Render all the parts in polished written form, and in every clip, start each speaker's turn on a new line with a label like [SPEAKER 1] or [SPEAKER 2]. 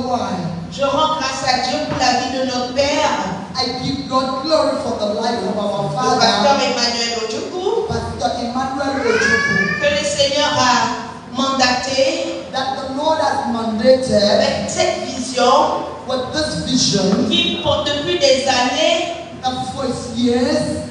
[SPEAKER 1] know why?
[SPEAKER 2] Je rends grâce à Dieu pour la vie de notre Père,
[SPEAKER 1] I give God glory for the life of our
[SPEAKER 2] le pasteur
[SPEAKER 1] Father,
[SPEAKER 2] Emmanuel Ojukwu,
[SPEAKER 1] Pastor Emmanuel Ojukwu,
[SPEAKER 2] que le Seigneur a mandaté
[SPEAKER 1] that the Lord has mandated
[SPEAKER 2] avec cette vision
[SPEAKER 1] with this vision
[SPEAKER 2] qui, depuis des années,
[SPEAKER 1] for years,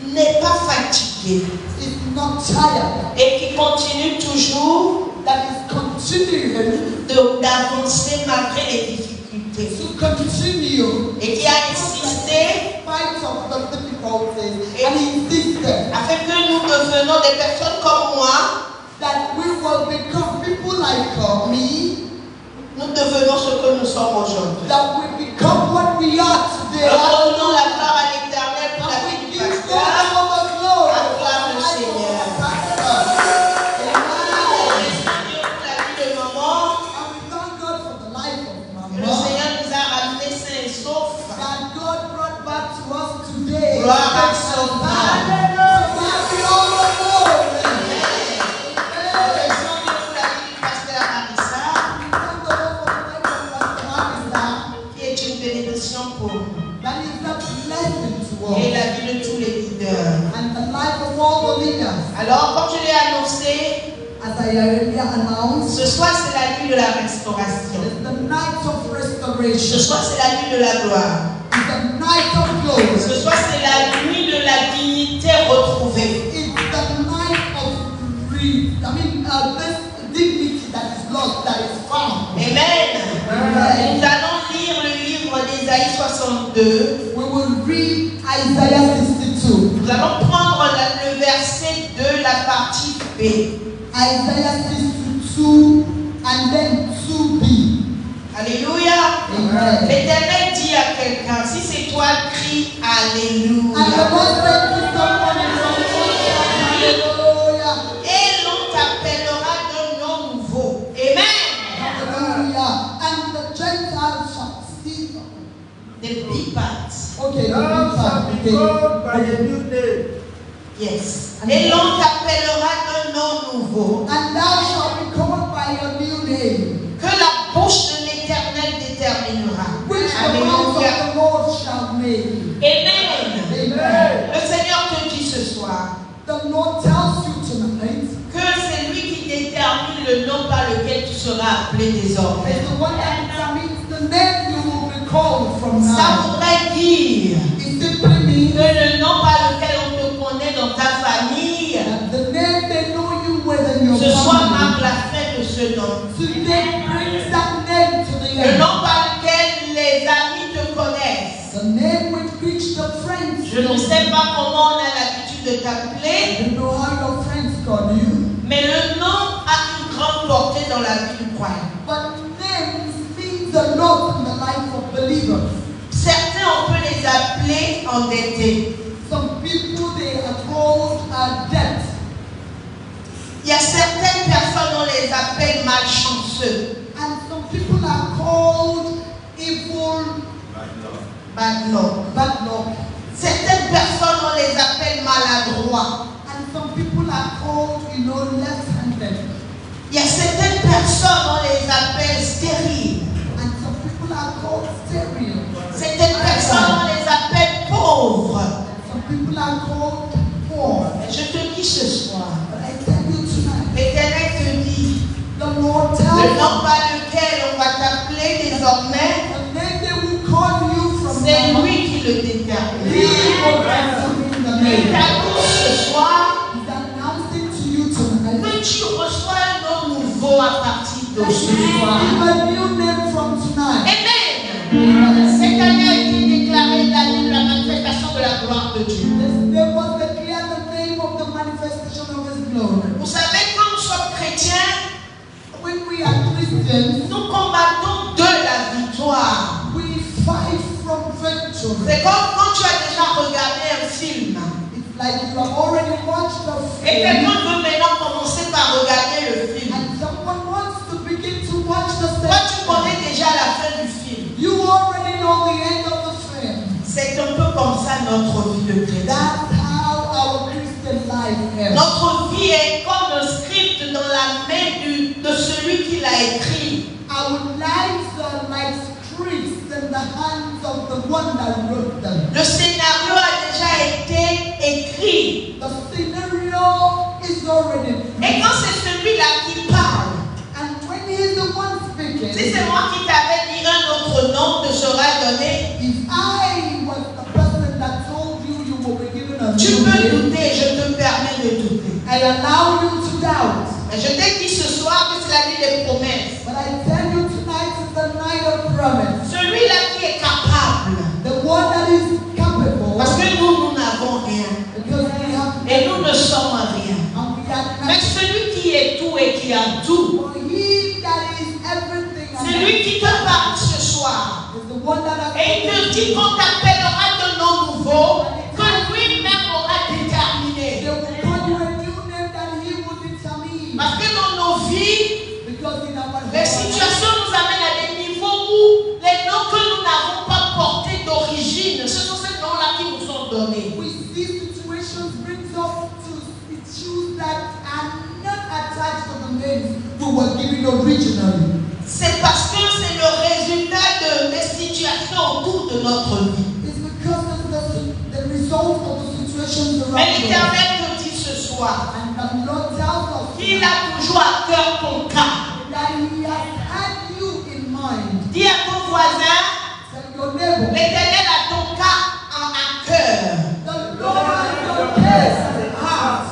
[SPEAKER 2] n'est pas fatigué
[SPEAKER 1] is not tired,
[SPEAKER 2] et qui continue toujours
[SPEAKER 1] that is continuing
[SPEAKER 2] d'avancer malgré les difficultés.
[SPEAKER 1] to continue
[SPEAKER 2] Et qui a insisté
[SPEAKER 1] fight of the difficulties, and insisted
[SPEAKER 2] afin que nous devenons des personnes comme moi,
[SPEAKER 1] that we will become people like me,
[SPEAKER 2] nous devenons ce que nous sommes aujourd'hui.
[SPEAKER 1] that we become what we are today.
[SPEAKER 2] Redonnons la gloire à l'Éternel pour la
[SPEAKER 1] And
[SPEAKER 2] vie
[SPEAKER 1] we
[SPEAKER 2] du
[SPEAKER 1] give
[SPEAKER 2] pasteur.
[SPEAKER 1] God all the glory.
[SPEAKER 2] Acclame le Seigneur.
[SPEAKER 1] Amen.
[SPEAKER 2] Dieu pour la vie de maman.
[SPEAKER 1] And we thank God for the life of
[SPEAKER 2] Que le
[SPEAKER 1] Mama.
[SPEAKER 2] Seigneur nous a ramenés sains et saufs.
[SPEAKER 1] That God brought back to us today.
[SPEAKER 2] Gloire à son nom.
[SPEAKER 1] Hallelujah. We all know.
[SPEAKER 2] Nous sommes pour la vie du pasteur Arissa, qui est une bénédiction pour nous.
[SPEAKER 1] That is a blessing to
[SPEAKER 2] Et
[SPEAKER 1] us.
[SPEAKER 2] la vie de tous les leaders.
[SPEAKER 1] And the life of all the leaders.
[SPEAKER 2] Alors, comme je l'ai annoncé,
[SPEAKER 1] As I already announced,
[SPEAKER 2] ce soir c'est la nuit de la restauration.
[SPEAKER 1] it's the night of
[SPEAKER 2] Ce
[SPEAKER 1] restoration.
[SPEAKER 2] soir c'est la nuit de la gloire.
[SPEAKER 1] It's the night of glory.
[SPEAKER 2] Ce soir c'est la nuit de la dignité retrouvée.
[SPEAKER 1] It's the night of this dignity that is lost, that is found.
[SPEAKER 2] Amen. Nous allons lire le livre d'Ésaïe 62.
[SPEAKER 1] We will read Isaiah 62.
[SPEAKER 2] Nous allons prendre le verset 2, la partie B.
[SPEAKER 1] Isaiah 62 and then 2b.
[SPEAKER 2] Alléluia.
[SPEAKER 1] Amen.
[SPEAKER 2] L'Éternel dit à quelqu'un, si c'est toi, crie Alléluia.
[SPEAKER 1] And the Lord said to someone in Hallelujah.
[SPEAKER 2] Et l'on t'appellera d'un nom nouveau. Amen.
[SPEAKER 1] Hallelujah. And the Gentiles shall see.
[SPEAKER 2] The big parts.
[SPEAKER 1] Okay, the
[SPEAKER 3] Thou
[SPEAKER 1] big
[SPEAKER 3] shalt
[SPEAKER 1] part.
[SPEAKER 3] be called by a new name.
[SPEAKER 2] Yes. Et l'on t'appellera d'un nom nouveau.
[SPEAKER 1] And thou shalt be called by your new name,
[SPEAKER 2] Que la bouche de l'Éternel déterminera.
[SPEAKER 1] which the mouth
[SPEAKER 2] Alléluia.
[SPEAKER 1] of the Lord shall make.
[SPEAKER 2] Amen.
[SPEAKER 1] Amen.
[SPEAKER 2] Le Seigneur te dit ce soir
[SPEAKER 1] The Lord tells you tonight,
[SPEAKER 2] que c'est lui qui détermine le nom par lequel tu seras appelé désormais.
[SPEAKER 1] is the one that determines the name you will be called from
[SPEAKER 2] Ça
[SPEAKER 1] now.
[SPEAKER 2] voudrait dire
[SPEAKER 1] It simply means
[SPEAKER 2] que le nom par lequel on te connaît dans ta famille,
[SPEAKER 1] that the name they know you within your
[SPEAKER 2] ce soir
[SPEAKER 1] family.
[SPEAKER 2] marque la fin de ce nom.
[SPEAKER 1] Today brings that name to the
[SPEAKER 2] Le
[SPEAKER 1] end.
[SPEAKER 2] nom par lequel les amis te connaissent.
[SPEAKER 1] The name with which the friends.
[SPEAKER 2] Je ne sais pas comment on a l'habitude de t'appeler,
[SPEAKER 1] You know how your friends call you.
[SPEAKER 2] mais le nom a une grande portée dans la vie du croyant.
[SPEAKER 1] But names means a lot in the life of believers.
[SPEAKER 2] Certains, on peut les appeler endettés.
[SPEAKER 1] Some people they are called debt.
[SPEAKER 2] Il y a certaines personnes, on les appelle malchanceux.
[SPEAKER 1] And some people are called evil,
[SPEAKER 2] Bad luck.
[SPEAKER 1] bad luck.
[SPEAKER 2] Certaines personnes, on les appelle maladroits.
[SPEAKER 1] And some people are called, left-handed.
[SPEAKER 2] Il y a certaines personnes, on les appelle stériles.
[SPEAKER 1] And some people are called sterile.
[SPEAKER 2] Certaines personnes, on les appelle pauvres.
[SPEAKER 1] And some people are called poor.
[SPEAKER 2] Et je te dis ce soir,
[SPEAKER 1] But I tell you tonight,
[SPEAKER 2] l'Éternel te dit,
[SPEAKER 1] the Lord
[SPEAKER 2] le
[SPEAKER 1] tells
[SPEAKER 2] nom
[SPEAKER 1] you,
[SPEAKER 2] par lequel on va t'appeler désormais,
[SPEAKER 1] the name they will call you from
[SPEAKER 2] c'est
[SPEAKER 1] now on,
[SPEAKER 2] lui qui le
[SPEAKER 1] He
[SPEAKER 2] détermine.
[SPEAKER 1] will determine the
[SPEAKER 2] Il
[SPEAKER 1] name.
[SPEAKER 2] t'annonce ce soir
[SPEAKER 1] He's announcing to you tonight
[SPEAKER 2] que tu reçois un nom nouveau à partir de
[SPEAKER 1] that
[SPEAKER 2] ce
[SPEAKER 1] you
[SPEAKER 2] soir.
[SPEAKER 1] receive a new name from tonight.
[SPEAKER 2] Amen. Cette année a été déclarée l'année de la manifestation de la gloire de Dieu.
[SPEAKER 1] This name was declared the name of the manifestation of His glory.
[SPEAKER 2] Vous savez, quand nous sommes chrétiens,
[SPEAKER 1] When we are Christians,
[SPEAKER 2] nous combattons de la victoire.
[SPEAKER 1] we fight from victory.
[SPEAKER 2] C'est comme quand tu as déjà regardé un film
[SPEAKER 1] It's like you have already watched the
[SPEAKER 2] et
[SPEAKER 1] film,
[SPEAKER 2] quelqu'un veut maintenant commencer par regarder le film.
[SPEAKER 1] and someone wants to begin to watch the
[SPEAKER 2] Toi, tu
[SPEAKER 1] film.
[SPEAKER 2] connais déjà la fin du film.
[SPEAKER 1] You already know the end of the film.
[SPEAKER 2] C'est un peu comme ça notre vie de chrétien.
[SPEAKER 1] That's how our Christian life is.
[SPEAKER 2] Notre vie est comme un script dans la main de celui qui l'a écrit.
[SPEAKER 1] Our lives are like scripts in the hands of the one that wrote them.
[SPEAKER 2] Le scénario a déjà été écrit.
[SPEAKER 1] The scenario is already
[SPEAKER 2] Et
[SPEAKER 1] written.
[SPEAKER 2] quand c'est celui-là qui parle,
[SPEAKER 1] And when he's the one speaking,
[SPEAKER 2] si c'est moi qui t'avais dit un autre nom te sera donné,
[SPEAKER 1] if I was the person that told you you will be given a
[SPEAKER 2] tu
[SPEAKER 1] new
[SPEAKER 2] peux
[SPEAKER 1] name,
[SPEAKER 2] douter, je te permets de douter.
[SPEAKER 1] I allow you to doubt.
[SPEAKER 2] Mais je t'ai dit ce soir que c'est la nuit des promesses.
[SPEAKER 1] But I tell you tonight is the night of promise.
[SPEAKER 2] Celui-là qui est capable.
[SPEAKER 1] The one that is capable.
[SPEAKER 2] Parce que nous n'avons rien.
[SPEAKER 1] Because we have
[SPEAKER 2] Et nous ne sommes rien.
[SPEAKER 1] and we are
[SPEAKER 2] Mais
[SPEAKER 1] nothing.
[SPEAKER 2] celui qui est tout et qui a tout,
[SPEAKER 1] For he that is everything and
[SPEAKER 2] c'est lui qui te parle ce soir.
[SPEAKER 1] is the one that has
[SPEAKER 2] Et il te dit qu'on t'appellera de nom nouveau, que lui-même aura déterminé.
[SPEAKER 1] They will call you a new name that he will determine.
[SPEAKER 2] Parce que dans nos vies,
[SPEAKER 1] Because in our
[SPEAKER 2] les situations nous amènent à des niveaux où les noms que nous n'avons pas portés d'origine, ce sont ces noms-là qui nous sont donnés.
[SPEAKER 1] we see situations brings us to issues that are not attached to the names we were given originally.
[SPEAKER 2] C'est parce que c'est le résultat de des situations autour de notre vie.
[SPEAKER 1] It's because of the result of the situations
[SPEAKER 2] Mais
[SPEAKER 1] around us.
[SPEAKER 2] l'Éternel te dit ce soir,
[SPEAKER 1] And the Lord tells us
[SPEAKER 2] il a toujours à cœur ton cas.
[SPEAKER 1] that he has had you in mind.
[SPEAKER 2] Dis à ton voisin,
[SPEAKER 1] Tell your neighbor,
[SPEAKER 2] l'Éternel a ton cas à cœur.
[SPEAKER 1] the Lord has your case at heart.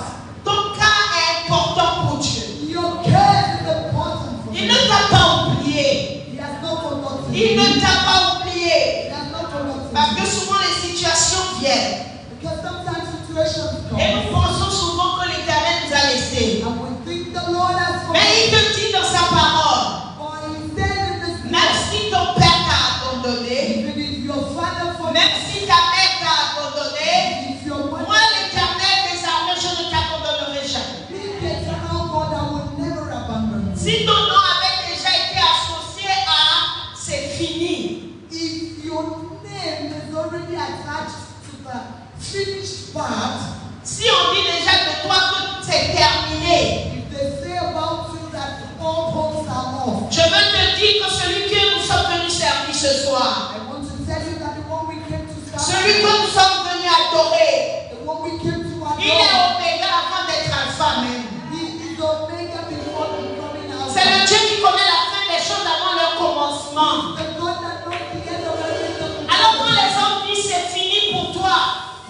[SPEAKER 2] Ton cas est important pour Dieu.
[SPEAKER 1] Your case is important for
[SPEAKER 2] Il
[SPEAKER 1] him.
[SPEAKER 2] ne t'a pas oublié.
[SPEAKER 1] He has not forgotten
[SPEAKER 2] Il
[SPEAKER 1] you.
[SPEAKER 2] ne t'a pas oublié.
[SPEAKER 1] He has not forgotten
[SPEAKER 2] Parce
[SPEAKER 1] you.
[SPEAKER 2] que souvent les situations viennent.
[SPEAKER 1] Because sometimes situations come.
[SPEAKER 2] Et nous pensons souvent que l'Éternel nous a laissés.
[SPEAKER 1] And we think the Lord has
[SPEAKER 2] Mais
[SPEAKER 1] forgotten.
[SPEAKER 2] il te dit dans sa parole,
[SPEAKER 1] For he said in this
[SPEAKER 2] même
[SPEAKER 1] book,
[SPEAKER 2] si ton père t'a abandonné,
[SPEAKER 1] if it is your father for
[SPEAKER 2] même si ta mère t'a abandonné,
[SPEAKER 1] if your
[SPEAKER 2] moi
[SPEAKER 1] mother,
[SPEAKER 2] l'Éternel des armées, je ne t'abandonnerai jamais.
[SPEAKER 1] be the eternal God that will never abandon you.
[SPEAKER 2] Si ton nom avait déjà été associé à c'est fini,
[SPEAKER 1] If your name is already attached to the finished part,
[SPEAKER 2] si on dit déjà de toi que c'est terminé,
[SPEAKER 1] if they say about you that all hopes are lost,
[SPEAKER 2] je veux te dire que celui que nous sommes venus servir ce soir,
[SPEAKER 1] I want to tell you that the one we came to serve,
[SPEAKER 2] celui que nous sommes venus adorer,
[SPEAKER 1] the one we came to
[SPEAKER 2] il est
[SPEAKER 1] adore,
[SPEAKER 2] Oméga avant d'être Alpha même.
[SPEAKER 1] he is Omega before the coming out.
[SPEAKER 2] C'est le Dieu qui connaît la fin des choses avant leur commencement.
[SPEAKER 1] The God that knows the end of everything.
[SPEAKER 2] Alors quand les hommes disent c'est fini pour toi,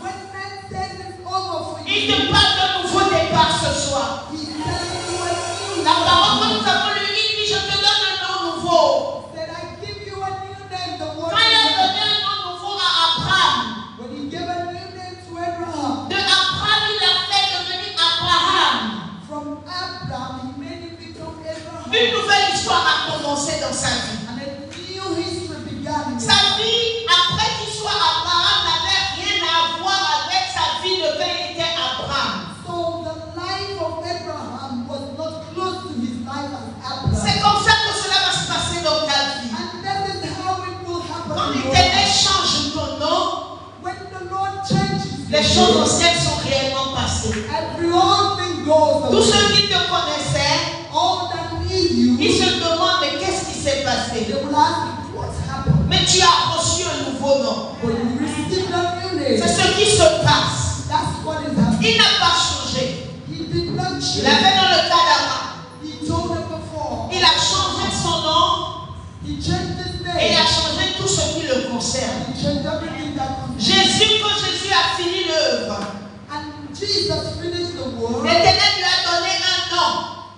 [SPEAKER 1] When man says it's over for
[SPEAKER 2] ils
[SPEAKER 1] you,
[SPEAKER 2] te parlent d'un nouveau départ ce soir.
[SPEAKER 1] he's telling you a new
[SPEAKER 2] La parole que
[SPEAKER 1] name.
[SPEAKER 2] nous avons lue, il dit je te donne un nom nouveau.
[SPEAKER 1] He said, I give you a new name, the word.
[SPEAKER 2] Quand il a donné un nom nouveau à Abraham,
[SPEAKER 1] When he gave a new name to Abraham,
[SPEAKER 2] de Abraham il a fait devenir Abraham.
[SPEAKER 1] from Abraham, he made him become Abraham.
[SPEAKER 2] Une nouvelle histoire a commencé dans sa vie.
[SPEAKER 1] And a new history began in his
[SPEAKER 2] Sa
[SPEAKER 1] life.
[SPEAKER 2] vie, après qu'il soit Abraham, n'avait rien à voir avec sa vie de quand il était Abraham.
[SPEAKER 1] So the life of Abraham was not close to his life as
[SPEAKER 2] C'est
[SPEAKER 1] Abraham.
[SPEAKER 2] comme ça que cela va se passer dans ta vie.
[SPEAKER 1] And that is how it will happen.
[SPEAKER 2] Quand
[SPEAKER 1] in your
[SPEAKER 2] l'Éternel
[SPEAKER 1] life.
[SPEAKER 2] change ton nom,
[SPEAKER 1] When the Lord changes
[SPEAKER 2] les
[SPEAKER 1] your
[SPEAKER 2] choses
[SPEAKER 1] name,
[SPEAKER 2] anciennes sont réellement passées.
[SPEAKER 1] every old thing goes
[SPEAKER 2] Tous
[SPEAKER 1] away.
[SPEAKER 2] ceux qui te connaissaient,
[SPEAKER 1] All that need you,
[SPEAKER 2] ils se demandent mais qu'est-ce qui s'est
[SPEAKER 1] they
[SPEAKER 2] passé?
[SPEAKER 1] will ask you, what's happened?
[SPEAKER 2] Mais tu as reçu un nouveau nom.
[SPEAKER 1] But you received a new
[SPEAKER 2] C'est
[SPEAKER 1] name.
[SPEAKER 2] ce qui se passe.
[SPEAKER 1] That's what is happening.
[SPEAKER 2] Il n'a pas changé.
[SPEAKER 1] He did not
[SPEAKER 2] Il
[SPEAKER 1] change.
[SPEAKER 2] avait dans le cas d'Abraham.
[SPEAKER 1] He told them before.
[SPEAKER 2] Il a changé son nom
[SPEAKER 1] He changed his
[SPEAKER 2] et il a
[SPEAKER 1] name.
[SPEAKER 2] changé tout ce qui le concerne.
[SPEAKER 1] He changed everything that concerns.
[SPEAKER 2] Jésus, quand Jésus a fini l'œuvre,
[SPEAKER 1] And Jesus finished the work.
[SPEAKER 2] l'Éternel lui a donné un nom.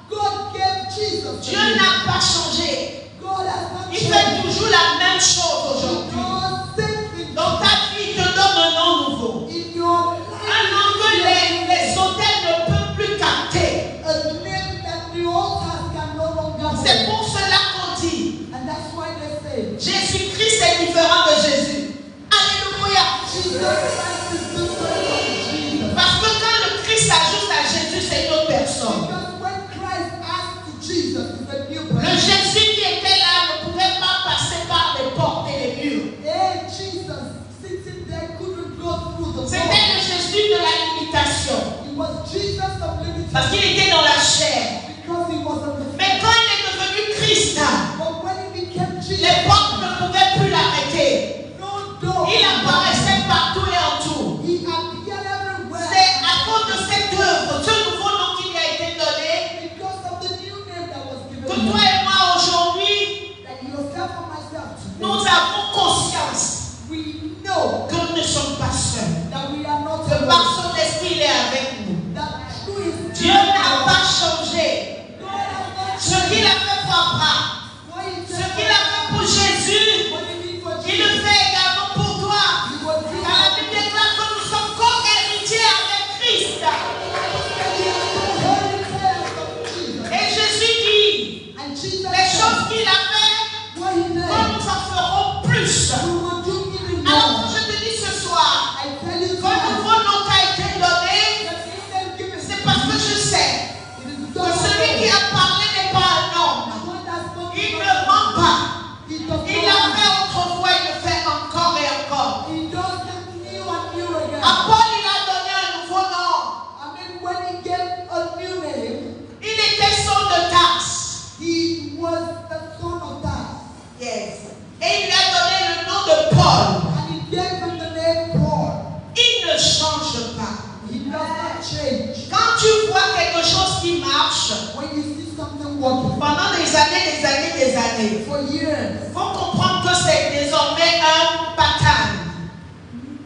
[SPEAKER 1] God gave Jesus a
[SPEAKER 2] Dieu
[SPEAKER 1] name.
[SPEAKER 2] n'a pas changé.
[SPEAKER 1] God has not
[SPEAKER 2] Il fait
[SPEAKER 1] changed.
[SPEAKER 2] toujours la même chose aujourd'hui.
[SPEAKER 1] God same thing.
[SPEAKER 2] Dans ta vie, il te donne un nom nouveau.
[SPEAKER 1] In your
[SPEAKER 2] Un nom que
[SPEAKER 1] life,
[SPEAKER 2] les hôtels ne peuvent plus capter.
[SPEAKER 1] a name that the altars can no longer
[SPEAKER 2] C'est
[SPEAKER 1] hold.
[SPEAKER 2] pour cela qu'on dit,
[SPEAKER 1] And that's why they say,
[SPEAKER 2] Jésus-Christ est différent de Jésus. Alléluia.
[SPEAKER 1] Jesus Christ is different from Jesus.
[SPEAKER 2] Parce que quand le Christ ajoute à Jésus, c'est une autre personne.
[SPEAKER 1] Because when Christ asked to Jesus, it's a new
[SPEAKER 2] Le
[SPEAKER 1] person.
[SPEAKER 2] Jésus qui était là ne pouvait pas passer par les portes et les murs.
[SPEAKER 1] Hey, Jesus sitting there couldn't go through the
[SPEAKER 2] C'était
[SPEAKER 1] door.
[SPEAKER 2] le Jésus de la limitation.
[SPEAKER 1] It was Jesus of
[SPEAKER 2] Parce
[SPEAKER 1] limitation
[SPEAKER 2] qu'il était dans la chair.
[SPEAKER 1] because he was on the
[SPEAKER 2] Mais quand il est devenu Christ,
[SPEAKER 1] But when
[SPEAKER 2] choses qu'il a fait,
[SPEAKER 1] what he
[SPEAKER 2] nous
[SPEAKER 1] did,
[SPEAKER 2] en ferons plus.
[SPEAKER 1] we will do even
[SPEAKER 2] Alors
[SPEAKER 1] more.
[SPEAKER 2] quand je te dis ce soir,
[SPEAKER 1] I tell you
[SPEAKER 2] quand
[SPEAKER 1] tonight,
[SPEAKER 2] nouveau nom t'a été donné,
[SPEAKER 1] the name given,
[SPEAKER 2] c'est parce que je sais
[SPEAKER 1] it is
[SPEAKER 2] que
[SPEAKER 1] done
[SPEAKER 2] celui qui
[SPEAKER 1] already.
[SPEAKER 2] a parlé n'est pas un homme.
[SPEAKER 1] The one that spoke
[SPEAKER 2] Il
[SPEAKER 1] to
[SPEAKER 2] ne
[SPEAKER 1] us,
[SPEAKER 2] ment pas.
[SPEAKER 1] he does
[SPEAKER 2] Il l'a
[SPEAKER 1] not
[SPEAKER 2] fait autrefois, il le fait encore et encore.
[SPEAKER 1] He does it new and new again.
[SPEAKER 2] À Paul, il a donné un nouveau nom.
[SPEAKER 1] I mean, when he gave a new name,
[SPEAKER 2] Il était son de Tarse.
[SPEAKER 1] he was the son of that.
[SPEAKER 2] Yes. Et il lui a donné le nom de Paul.
[SPEAKER 1] And he gave him the name Paul.
[SPEAKER 2] Il ne change pas.
[SPEAKER 1] He does not change.
[SPEAKER 2] Quand tu vois quelque chose qui marche,
[SPEAKER 1] When you see something working
[SPEAKER 2] pendant des années,
[SPEAKER 1] for years,
[SPEAKER 2] il faut comprendre que c'est désormais un pattern.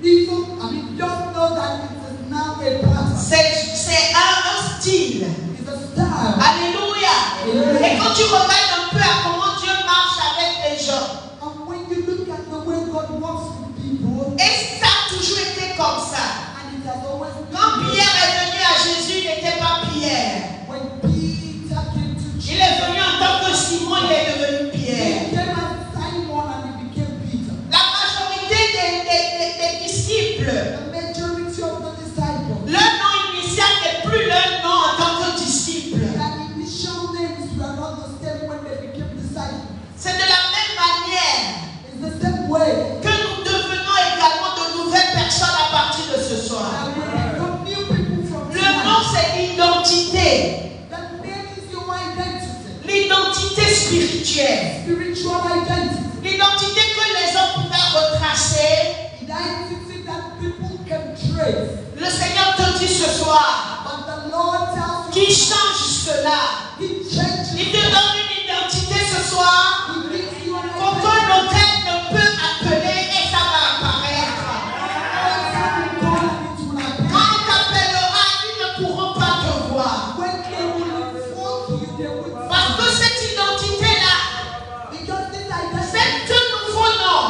[SPEAKER 1] people, I mean, just know that it is now a pattern.
[SPEAKER 2] C'est un style.
[SPEAKER 1] It's a style.
[SPEAKER 2] Alléluia. Et quand tu regardes un peu à comment Dieu marche avec les gens,
[SPEAKER 1] And when you look at the way God works with people,
[SPEAKER 2] et ça a toujours été comme ça.
[SPEAKER 1] and it has always
[SPEAKER 2] Quand
[SPEAKER 1] been,
[SPEAKER 2] Pierre est venu à Jésus, il n'était pas Pierre.
[SPEAKER 1] when Peter came to
[SPEAKER 2] Il
[SPEAKER 1] Jesus,
[SPEAKER 2] est venu en tant que Simon, il est devenu
[SPEAKER 1] he
[SPEAKER 2] Pierre.
[SPEAKER 1] came as Simon and he became Peter.
[SPEAKER 2] La majorité des disciples,
[SPEAKER 1] The majority of the disciples,
[SPEAKER 2] leur nom initial n'est plus leur nom en tant que disciple.
[SPEAKER 1] their initial names were not the same when they became disciples.
[SPEAKER 2] C'est de la même manière
[SPEAKER 1] It's the same way
[SPEAKER 2] que nous devenons également de nouvelles personnes à partir de ce soir.
[SPEAKER 1] that we become new people from
[SPEAKER 2] Le nom,
[SPEAKER 1] tonight.
[SPEAKER 2] c'est l'identité.
[SPEAKER 1] The name is your identity,
[SPEAKER 2] L'identité spirituelle.
[SPEAKER 1] spiritual identity,
[SPEAKER 2] L'identité que les hommes pouvaient retracer.
[SPEAKER 1] identity that people can trace.
[SPEAKER 2] Le Seigneur te dit ce soir
[SPEAKER 1] But the Lord tells
[SPEAKER 2] qu'il
[SPEAKER 1] you
[SPEAKER 2] change cela.
[SPEAKER 1] He changes.
[SPEAKER 2] Il te donne une identité ce soir
[SPEAKER 1] He gives you an
[SPEAKER 2] qu'aucun
[SPEAKER 1] identity.
[SPEAKER 2] hôtel ne peut appeler et ça va apparaître.
[SPEAKER 1] Every time you call and it will appear.
[SPEAKER 2] Quand on t'appellera, ils ne pourront pas te voir.
[SPEAKER 1] When they will invoke you, they will
[SPEAKER 2] Parce que cette identité-là,
[SPEAKER 1] because this identity
[SPEAKER 2] cet nouveau nom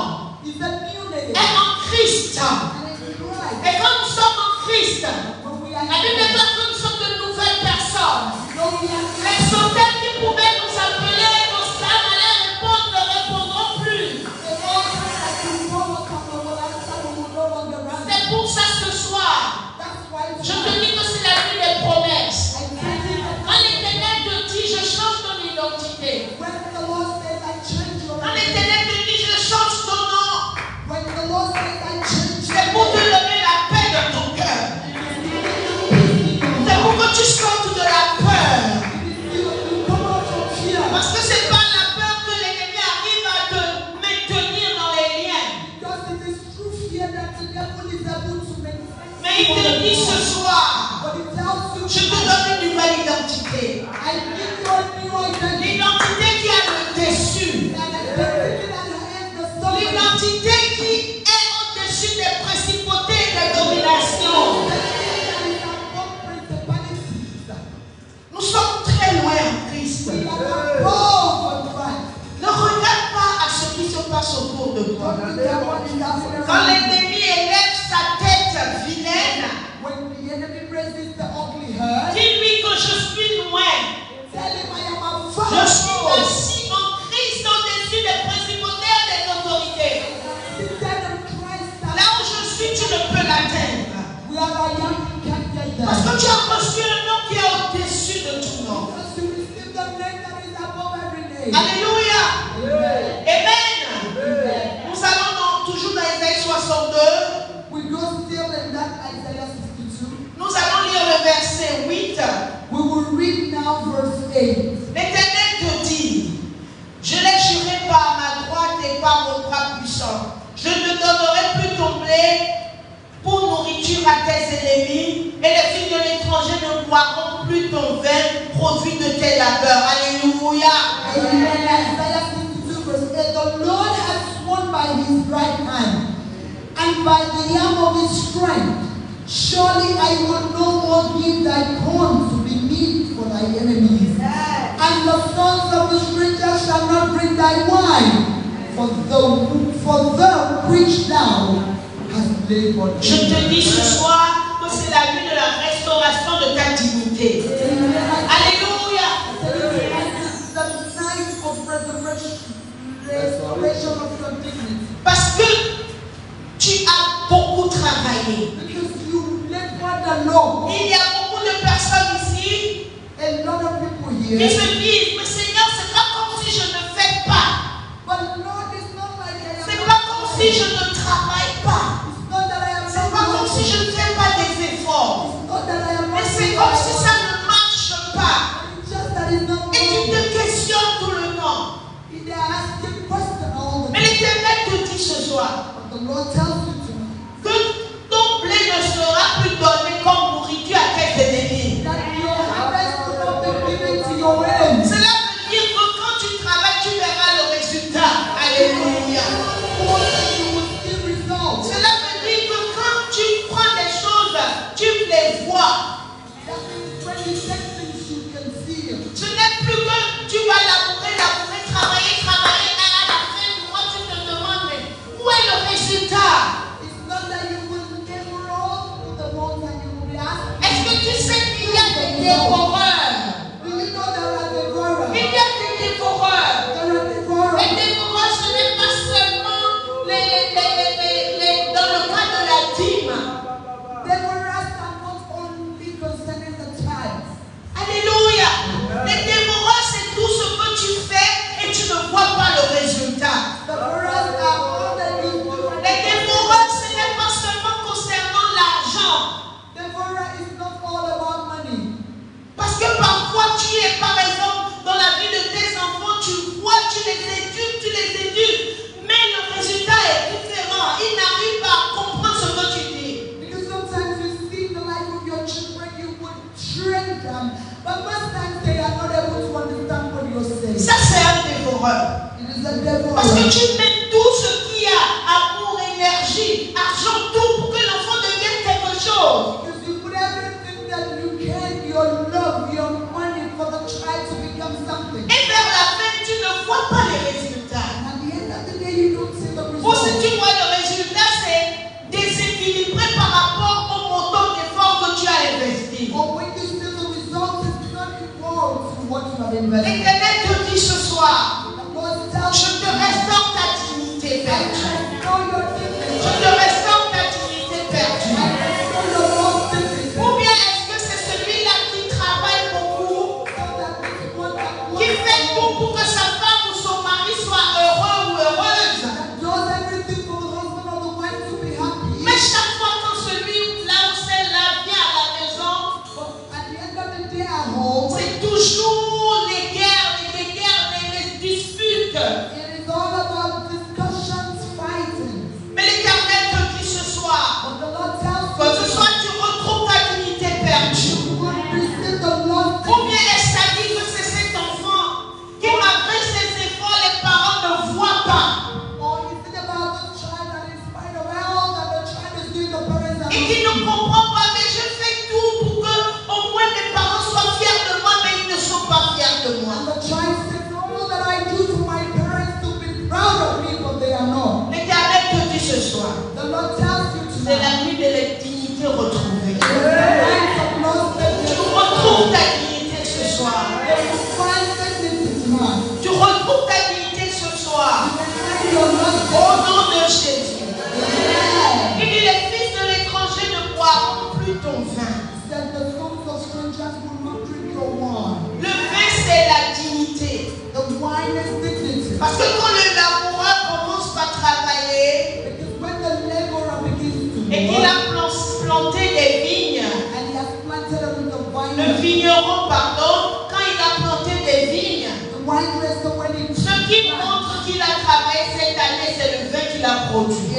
[SPEAKER 1] is a new name.
[SPEAKER 2] est en Christ.
[SPEAKER 1] And it's Christ.
[SPEAKER 2] Et quand nous sommes en Christ,
[SPEAKER 1] When we are
[SPEAKER 2] la Bible déclare que nous sommes de nouvelles personnes.
[SPEAKER 1] so we are
[SPEAKER 2] Les hôtels qui pouvaient nous appeler, nos âmes allaient répondre, ne répondront plus.
[SPEAKER 1] the altar that you follow from the altar will no longer run.
[SPEAKER 2] C'est pour ça ce soir,
[SPEAKER 1] That's why
[SPEAKER 2] je te dis que c'est la nuit des promesses.
[SPEAKER 1] I tell you that
[SPEAKER 2] Quand l'Éternel te dit, je change ton identité.
[SPEAKER 1] when the Lord says I change your
[SPEAKER 2] Quand
[SPEAKER 1] identity,
[SPEAKER 2] l'Éternel te dit, je change ton nom,
[SPEAKER 1] when the Lord says I change
[SPEAKER 2] c'est pour te donner la paix de ton cœur. C'est pour que tu sortes de la peur.
[SPEAKER 1] you come out from fear.
[SPEAKER 2] Parce que c'est pas la peur que l'ennemi arrive à te maintenir dans les liens.
[SPEAKER 1] Because it is through fear that the devil is able to make
[SPEAKER 2] Mais il te dit ce soir,
[SPEAKER 1] But it tells you
[SPEAKER 2] je te donne une nouvelle identité.
[SPEAKER 1] I give you a new identity.
[SPEAKER 2] L'identité qui a le dessus.
[SPEAKER 1] That identity that has the soul.
[SPEAKER 2] L'identité qui est au-dessus des principautés et des dominations. Nous sommes très loin en Christ. Ne regarde pas à ce qui se passe autour de toi. Quand l'ennemi élève sa tête vilaine, dis-lui que je suis loin. Je suis assis en Christ au-dessus des principautés et des autorités. Là où je suis, tu ne peux l'atteindre. Parce que tu as reçu un nom qui est au-dessus de tout nom. Alléluia. Amen. Nous allons toujours dans Isaïe 62. Nous allons lire le verset 8.
[SPEAKER 1] We will read now verse 8.
[SPEAKER 2] L'Éternel te dit, je l'ai juré par ma droite et par mon bras puissant. Je ne donnerai plus ton blé pour nourriture à tes ennemis, et les filles de l'étranger ne boiront plus ton vin produit de tes labeurs. Alléluia.
[SPEAKER 1] Amen. Isaiah 52 verse 8. The Lord has sworn by his right hand and by the arm of his strength. Surely I will no more give thy corn to be meat for thy enemies. And the sons of the stranger shall not drink thy wine. For them which thou hast labored.
[SPEAKER 2] Je te dis ce soir que c'est la nuit de la restauration de ta dignité. Alléluia.
[SPEAKER 1] The night of restoration of your dignity.
[SPEAKER 2] Parce que tu as beaucoup travaillé.
[SPEAKER 1] Because you labored alone.
[SPEAKER 2] Il y a beaucoup de personnes ici
[SPEAKER 1] A lot of people
[SPEAKER 2] qui
[SPEAKER 1] here.
[SPEAKER 2] se disent, mais Seigneur, c'est pas comme si je ne fais pas.
[SPEAKER 1] But Lord, it's not like I am.
[SPEAKER 2] C'est pas comme si je ne travaille pas.
[SPEAKER 1] It's not that I am.
[SPEAKER 2] C'est pas comme si je ne fais pas des efforts.
[SPEAKER 1] It's not that I am.
[SPEAKER 2] Mais c'est comme si ça ne marche pas.
[SPEAKER 1] It's just that it's not.
[SPEAKER 2] Et tu te questionnes tout le temps.
[SPEAKER 1] They are asking questions all the
[SPEAKER 2] Mais l'Éternel te dit ce soir
[SPEAKER 1] But the Lord tells you tonight
[SPEAKER 2] que ton blé ne sera plus donné comme nourriture à tes ennemis.
[SPEAKER 1] that your harvest will not be given to your enemies.
[SPEAKER 2] Cela veut dire que quand tu travailles, tu verras le résultat. Alléluia.
[SPEAKER 1] You will see results.
[SPEAKER 2] Cela veut dire que quand tu prends des choses, tu les vois.
[SPEAKER 1] That means when you take things, you can see it.
[SPEAKER 2] Ce n'est plus que tu vas labourer, travailler, et à la fin du mois, tu te demandes, mais où est le résultat?
[SPEAKER 1] It's not that you will labor all through the month and you will be asking.
[SPEAKER 2] Est-ce que tu sais qu'il y a des dévoreurs?
[SPEAKER 1] Do you know there are devourers?
[SPEAKER 2] Il y a des dévoreurs.
[SPEAKER 1] There are devourers.
[SPEAKER 2] Les dévoreurs, ce n'est pas seulement dans le cas de la dîme.
[SPEAKER 1] Devourers are not only concerning the tithes.
[SPEAKER 2] Alléluia. Les dévoreurs, c'est tout ce que tu fais et tu ne vois pas le résultat.
[SPEAKER 1] Devourers are all that you do.
[SPEAKER 2] Les dévoreurs, ce n'est pas seulement concernant l'argent.
[SPEAKER 1] Devourer is not all about money.
[SPEAKER 2] Parce que parfois tu es, par exemple, dans la vie de tes enfants, tu vois, tu les éduques, mais le résultat est différent. Ils n'arrivent pas à comprendre ce que tu dis.
[SPEAKER 1] Because sometimes you see the life of your children, you would train them, but most times they are not able to understand what you're saying.
[SPEAKER 2] Ça, c'est un dévoreur.
[SPEAKER 1] It is a devourer.
[SPEAKER 2] Parce que tu mets tout ce qu'il y a, amour, énergie, argent, tout pour que l'enfant devienne quelque chose.
[SPEAKER 1] Because you put everything that you can, your love, your money for the child to become something.
[SPEAKER 2] Et vers la fin, tu ne vois pas les résultats.
[SPEAKER 1] And at the end of the day, you don't see the
[SPEAKER 2] Ou si
[SPEAKER 1] result.
[SPEAKER 2] tu vois le résultat, c'est déséquilibré par rapport au montant d'effort que tu as investi.
[SPEAKER 1] Or when you see the result, it's not equal to what you have invested.
[SPEAKER 2] L'Éternel te dit ce soir,
[SPEAKER 1] The Lord tells
[SPEAKER 2] je
[SPEAKER 1] you,
[SPEAKER 2] te restaure ta dignité
[SPEAKER 1] I
[SPEAKER 2] perdue.
[SPEAKER 1] restore your dignity.
[SPEAKER 2] Je te restaure ta dignité perdue.
[SPEAKER 1] I restore your lost dignity.
[SPEAKER 2] Ou bien est-ce que c'est celui-là qui travaille beaucoup, qui fait tout pour que sa femme ou son mari soit heureux ou heureuse? Mais chaque fois quand celui-là ou celle-là vient à la maison, c'est toujours les guerres, les disputes. Mais l'Éternel te dit ce soir, que ce soit tu retrouves ta dignité perdue. Ou bien est-ce qu'elle dit que c'est cet enfant qui, malgré ses efforts, les parents ne voient pas et qui ne comprend pas, mais je fais tout pour que au moins mes parents soient fiers de moi, mais ils ne sont pas fiers de moi. L'Éternel te dit ce soir, c'est la nuit de la dignité retrouvée. Tu retrouves ta dignité ce soir. Tu retrouves ta dignité ce soir. Au nom de Jésus. Il dit, les fils de l'étranger ne boiront plus ton vin. Le vin, c'est la dignité. Parce que quand le laboureur commence par travailler et qu'il a planté des vignes, le vigneron, pardon, quand il a planté des vignes, ce qui montre qu'il a travaillé cette année, c'est le vin qu'il a produit.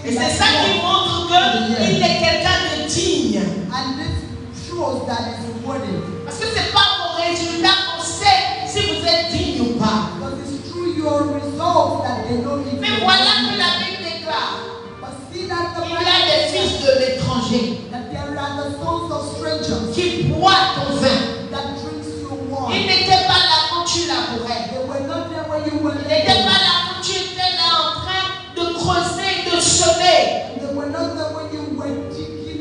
[SPEAKER 2] Et c'est ça qui montre qu'il est quelqu'un de digne. Parce que ce n'est pas vos résultats qu'on sait si vous êtes digne ou pas. Mais voilà que la Bible déclare, il y a des fils de l'étranger qui boivent ton vin. Ils n'étaient pas là quand tu labourais. Ils n'étaient pas là quand tu étais là en train de creuser, de semer.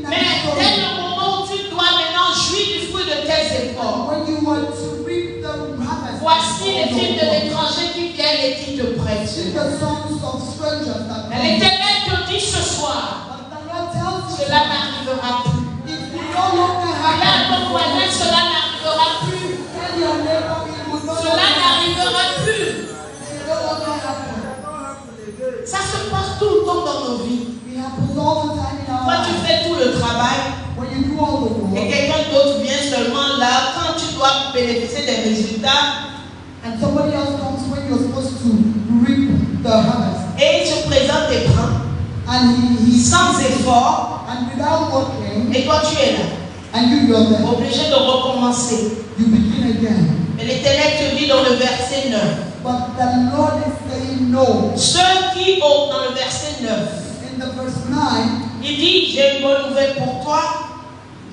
[SPEAKER 2] Mais dès le moment où tu dois maintenant jouir du fruit de tes efforts, voici les fils et qui te prête.
[SPEAKER 1] Sing the songs of strangers that
[SPEAKER 2] Mais
[SPEAKER 1] come.
[SPEAKER 2] l'Éternel te dit ce soir,
[SPEAKER 1] But the Lord tells you
[SPEAKER 2] cela n'arrivera plus.
[SPEAKER 1] it will no longer
[SPEAKER 2] Là, à
[SPEAKER 1] happen.
[SPEAKER 2] ton voisin, cela n'arrivera plus.
[SPEAKER 1] Tell your neighbor it will no
[SPEAKER 2] Cela
[SPEAKER 1] longer happen.
[SPEAKER 2] n'arrivera plus.
[SPEAKER 1] It will no longer happen.
[SPEAKER 2] Ça se passe tout le temps dans nos vies.
[SPEAKER 1] It happens all the time in our
[SPEAKER 2] Toi, tu
[SPEAKER 1] lives.
[SPEAKER 2] fais tout le travail
[SPEAKER 1] When you do all the
[SPEAKER 2] et
[SPEAKER 1] work,
[SPEAKER 2] quelqu'un d'autre vient seulement là quand tu dois bénéficier des résultats
[SPEAKER 1] and somebody else comes when you're supposed to reap the harvest,
[SPEAKER 2] et il se présente et prend
[SPEAKER 1] and he
[SPEAKER 2] sans effort
[SPEAKER 1] and without working,
[SPEAKER 2] et toi tu es là,
[SPEAKER 1] and you're there,
[SPEAKER 2] obligé de recommencer.
[SPEAKER 1] you begin again.
[SPEAKER 2] Mais l'Éternel te dit dans le verset 9,
[SPEAKER 1] But the Lord is saying no.
[SPEAKER 2] ceux qui ont dans le verset 9,
[SPEAKER 1] In the verse 9,
[SPEAKER 2] il dit j'ai une bonne nouvelle pour toi.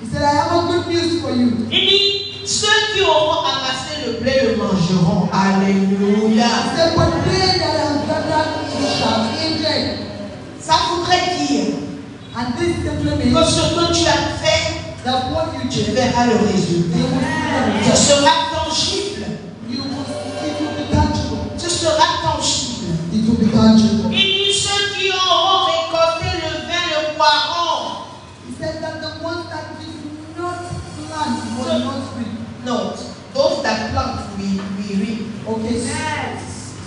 [SPEAKER 1] he said, I have a good news for you.
[SPEAKER 2] Il dit ceux qui auront amassé le blé le mangeront. Alléluia.
[SPEAKER 1] He said, but they that have gathered it shall eat it.
[SPEAKER 2] Ça voudrait dire
[SPEAKER 1] And this simply
[SPEAKER 2] que
[SPEAKER 1] means
[SPEAKER 2] ce que tu as fait,
[SPEAKER 1] that what you
[SPEAKER 2] tu
[SPEAKER 1] do,
[SPEAKER 2] verras le résultat.
[SPEAKER 1] you will see the
[SPEAKER 2] Ce
[SPEAKER 1] result.
[SPEAKER 2] sera tangible.
[SPEAKER 1] It will be tangible.
[SPEAKER 2] Ce sera tangible.
[SPEAKER 1] It will be tangible.
[SPEAKER 2] Il dit ceux qui auront récolté le vin le boiront.
[SPEAKER 1] He said that the ones that did not plant will not reap.
[SPEAKER 2] No, those that plant we reap.
[SPEAKER 1] Okay.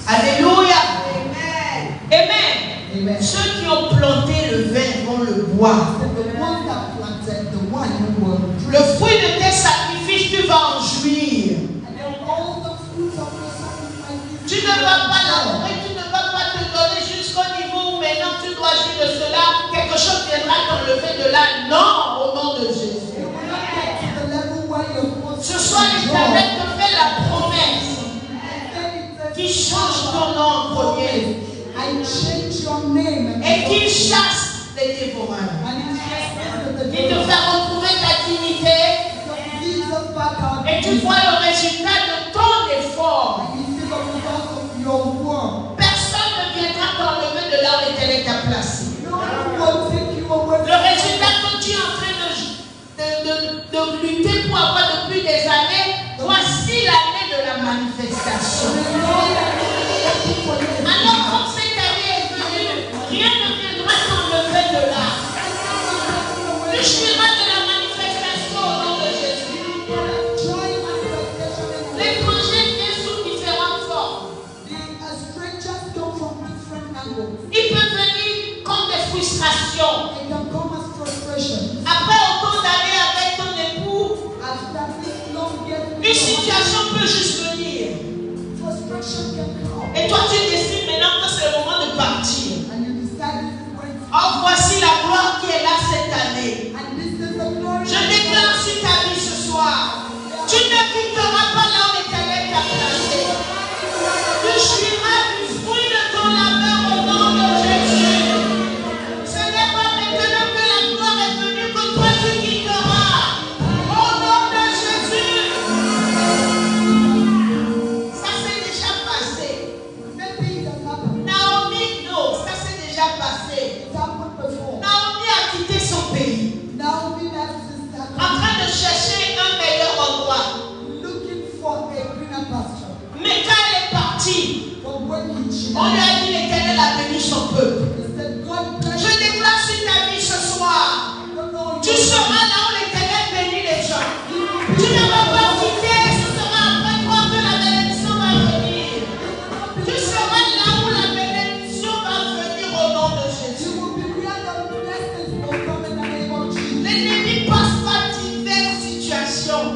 [SPEAKER 2] Alléluia.
[SPEAKER 1] Amen.
[SPEAKER 2] Amen.
[SPEAKER 1] Amen.
[SPEAKER 2] Ceux qui ont planté le vin vont le boire.
[SPEAKER 1] He said the ones that planted the wine will
[SPEAKER 2] Le
[SPEAKER 1] drink.
[SPEAKER 2] fruit de tes sacrifices, tu vas en jouir.
[SPEAKER 1] And then all the fruits of your sacrifices.
[SPEAKER 2] Tu ne vas pas l'amour, tu ne vas pas te donner jusqu'au niveau où maintenant tu dois jouir de cela. Quelque chose viendra t'enlever de là. Non, au nom de Jésus.
[SPEAKER 1] You will not get to the level where you're supposed
[SPEAKER 2] Ce
[SPEAKER 1] to
[SPEAKER 2] soir, l'Éternel te fait la promesse
[SPEAKER 1] enjoy.
[SPEAKER 2] qui change ton nom en premier
[SPEAKER 1] I change your name
[SPEAKER 2] et qui chasse les dévoreurs.
[SPEAKER 1] and it chases the
[SPEAKER 2] Il te
[SPEAKER 1] devil.
[SPEAKER 2] fait retrouver ta dignité
[SPEAKER 1] It gives us back our
[SPEAKER 2] et tu vois le résultat de ton effort.
[SPEAKER 1] and you see the result of your work.
[SPEAKER 2] Personne ne viendra t'enlever de là où l'Éternel t'a placé.
[SPEAKER 1] No one will take you away
[SPEAKER 2] Le résultat que tu es en train de lutter pour avoir depuis des années, voici l'année de la manifestation. Alors comme cette année est venue, rien ne viendra t'enlever de là. Tu jouiras de la manifestation au nom de Jésus. L'étranger vient sous différentes formes. Il peut venir comme des frustrations. Après autant d'années avec ton époux, une situation peut juste venir. Et toi tu décides maintenant que c'est le moment de partir. Oh, voici la gloire qui est là cette année. Je déclare sur ta vie ce soir. Tu ne quitteras pas là où l'Éternel t'a placé. Tu jouiras du fruit de ton labeur au nom de Jésus. Ce n'est pas maintenant que la gloire est venue que toi tu quitteras. Au nom de Jésus. Ça s'est déjà passé. Naomi, non, ça s'est déjà passé. Naomi a quitté son pays en train de chercher un meilleur endroit. Mais quand elle est partie, on lui a dit l'Éternel a béni son peuple. Je déclare sur ta vie ce soir, tu seras là où l'Éternel bénit les gens. Tu ne vas pas quitter, ce sera après toi que la bénédiction va venir. Tu seras là où la bénédiction va venir au nom de Jésus. L'ennemi passe par diverses situations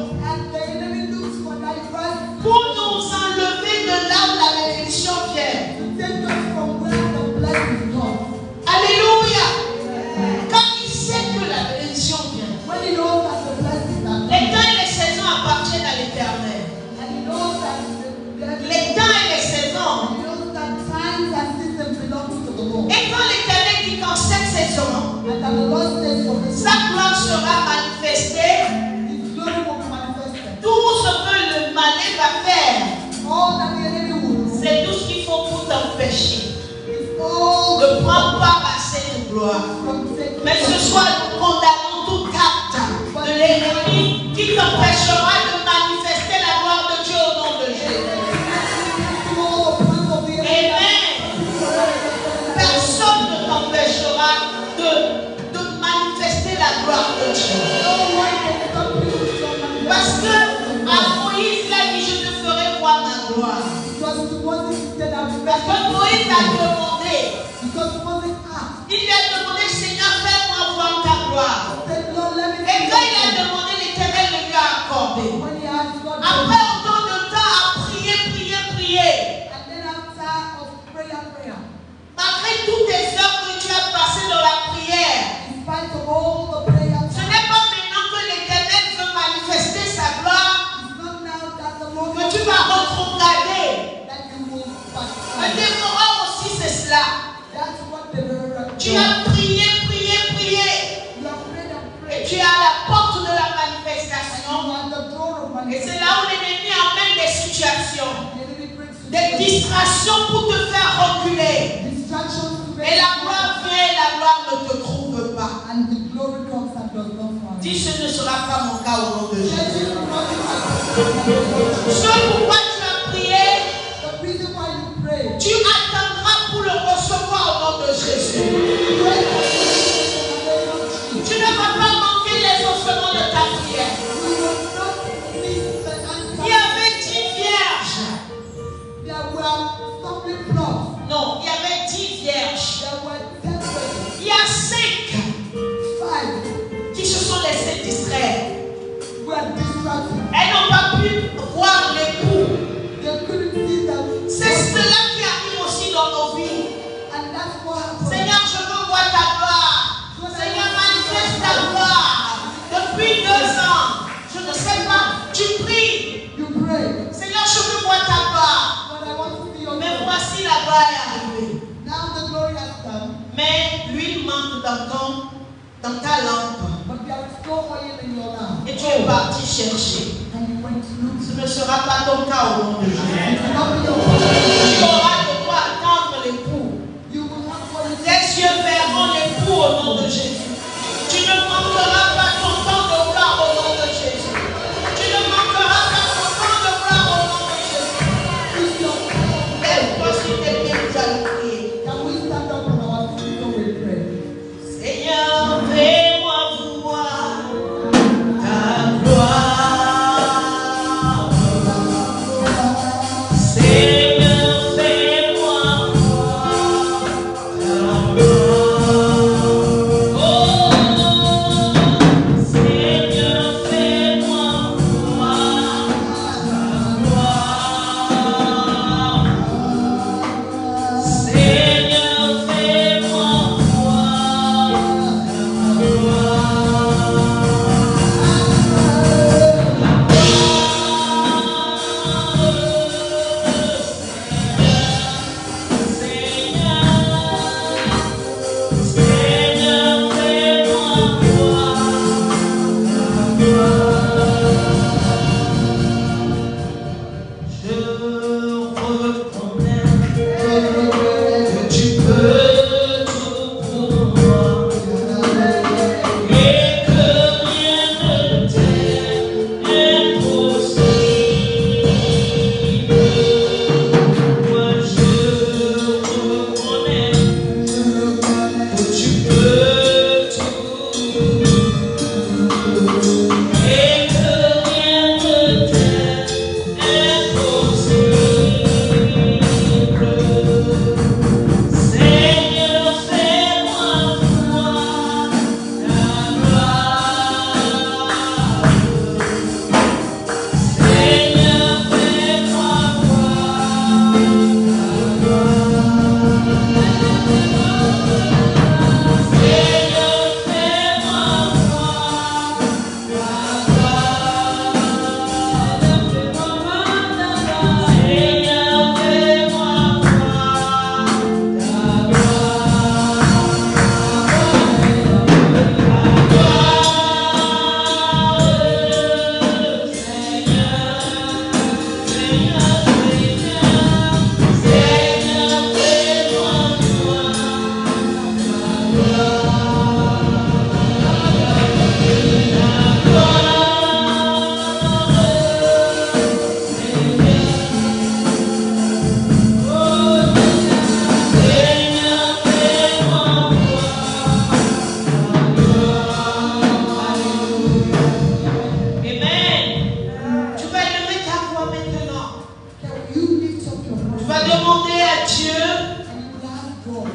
[SPEAKER 2] pour nous enlever de là où la bénédiction vient. Alléluia. Quand il sait que la bénédiction vient, les temps et les saisons appartiennent à l'Éternel. Les temps et les saisons. Et quand l'Éternel dit qu'en cette saison, sa gloire sera manifestée, tout ce que le malin va faire, c'est tout ce qu'il faut pour t'empêcher de prendre part à cette gloire. Mais ce soir, nous condamnons tout acte de l'ennemi qui t'empêchera de manifester la gloire de Dieu au nom de Jésus. gloire.
[SPEAKER 1] Because Moses said that
[SPEAKER 2] Parce que Moïse a demandé.
[SPEAKER 1] because Moses asked,
[SPEAKER 2] Il lui a demandé, Seigneur, fais-moi voir ta gloire.
[SPEAKER 1] said, Lord, let me
[SPEAKER 2] Et
[SPEAKER 1] see
[SPEAKER 2] quand
[SPEAKER 1] your
[SPEAKER 2] il a
[SPEAKER 1] glory.
[SPEAKER 2] demandé, l'Éternel le lui a accordé.
[SPEAKER 1] When he asked God,
[SPEAKER 2] Après autant de temps à prier,
[SPEAKER 1] and then after of prayer,
[SPEAKER 2] malgré toutes les heures que tu as passées dans la prière,
[SPEAKER 1] in spite of all the prayer,
[SPEAKER 2] ce n'est pas maintenant que l'Éternel veut manifester sa gloire
[SPEAKER 1] it's not now that the Lord
[SPEAKER 2] que tu vas retrograder.
[SPEAKER 1] that you will
[SPEAKER 2] Le
[SPEAKER 1] backslide.
[SPEAKER 2] dévoreur aussi, c'est cela.
[SPEAKER 1] That's what the Lord has
[SPEAKER 2] Tu
[SPEAKER 1] done.
[SPEAKER 2] as prié, prié, prié.
[SPEAKER 1] You have prayed and
[SPEAKER 2] Et
[SPEAKER 1] prayed.
[SPEAKER 2] tu es à la porte de la
[SPEAKER 1] You
[SPEAKER 2] manifestation.
[SPEAKER 1] are at the door of
[SPEAKER 2] Et c'est
[SPEAKER 1] manifestation.
[SPEAKER 2] là où l'ennemi amène des situations,
[SPEAKER 1] The enemy brings
[SPEAKER 2] des distractions pour te faire reculer.
[SPEAKER 1] distractions to
[SPEAKER 2] Et la gloire vient et la gloire ne te trouve pas.
[SPEAKER 1] and the glory comes and does not find.
[SPEAKER 2] Dis, ce ne sera pas mon cas au nom de Jésus.
[SPEAKER 1] Let you know
[SPEAKER 2] Ce pourquoi tu as prié,
[SPEAKER 1] the reason why you pray.
[SPEAKER 2] tu attendras pour le recevoir au nom de Jésus. Tu ne vas pas manquer les ossements de ta prière. Il y avait 10 vierges. Non, il y avait 10 vierges. Il y a 5 qui se sont laissées distraire. Elles n'ont pas pu voir l'époux. C'est cela qui arrive aussi dans nos vies. Seigneur, je veux voir ta gloire. Seigneur, manifeste ta gloire. Depuis 2 ans, je ne sais pas, tu pries. Seigneur, je veux voir ta gloire. Mais voici la gloire est arrivée. Mais l'huile manque dans ta lampe. Et tu es parti chercher. Ce ne sera pas ton cas au nom de Jésus. Tu auras de quoi attendre l'époux. Tes yeux verront l'époux au nom de Jésus. Tu ne manqueras pas ton temps de gloire au nom de Jésus. Tu ne manqueras pas ton temps de gloire au nom de Jésus. Lève-toi sur tes pieds, nous allons prier. Seigneur, fais-moi voir ta gloire. Seigneur, fais-moi voir ta gloire. Oh, Seigneur, fais-moi voir ta gloire. Seigneur, fais-moi voir ta vas demander à Dieu,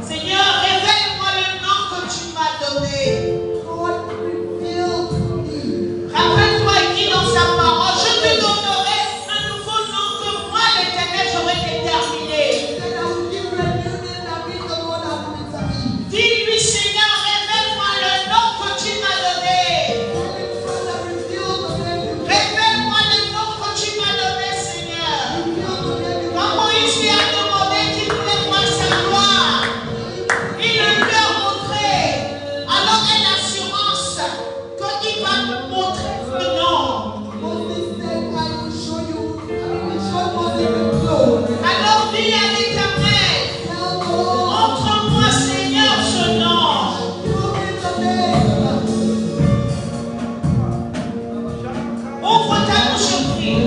[SPEAKER 2] Seigneur, révèle-moi le nom que tu m'as donné. Rappelle-toi qui dans sa parole, je te donnerai un nouveau nom que moi, l'Éternel, j'aurais déterminé. Dis-lui, Seigneur, révèle-moi le nom que tu m'as donné. Révèle-moi le nom que tu m'as donné, Seigneur. Quand Moïse lui a demandé qu'il voulait voir sa gloire, il lui a montré. Alors, quelle assurance qu'il va me montrer le nom. Alors, dis à l'Éternel, montre-moi, Seigneur, ce nom. Ouvre ta bouche et prie.